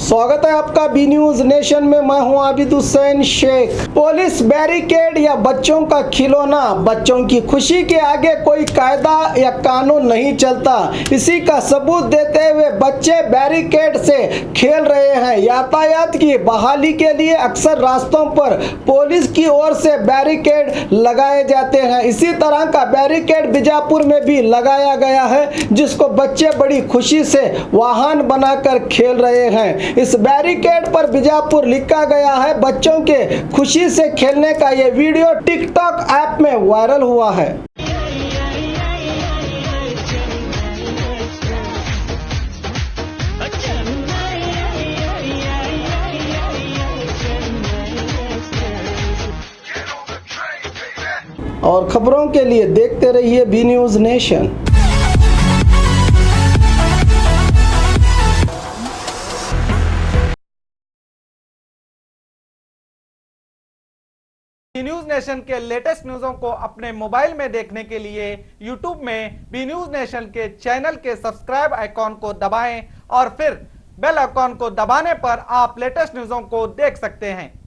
स्वागत है आपका बी न्यूज नेशन में। मैं हूं आबिद हुसैन शेख। पुलिस बैरिकेड या बच्चों का खिलौना, बच्चों की खुशी के आगे कोई कायदा या कानून नहीं चलता। इसी का सबूत देते हुए बच्चे बैरिकेड से खेल रहे हैं। यातायात की बहाली के लिए अक्सर रास्तों पर पुलिस की ओर से बैरिकेड लगाए जाते हैं। इसी तरह का बैरिकेड बीजापुर में भी लगाया गया है, जिसको बच्चे बड़ी खुशी से वाहन बनाकर खेल रहे हैं। इस बैरिकेड पर बीजापुर लिखा गया है। बच्चों के खुशी से खेलने का ये वीडियो टिकटॉक ऐप में वायरल हुआ है। और खबरों के लिए देखते रहिए B News Nation. B News Nation के लेटेस्ट न्यूज़ों को अपने मोबाइल में देखने के लिए यूट्यूब में बी न्यूज नेशन के चैनल के सब्सक्राइब आइकॉन को दबाएं और फिर बेल आइकॉन को दबाने पर आप लेटेस्ट न्यूज़ों को देख सकते हैं।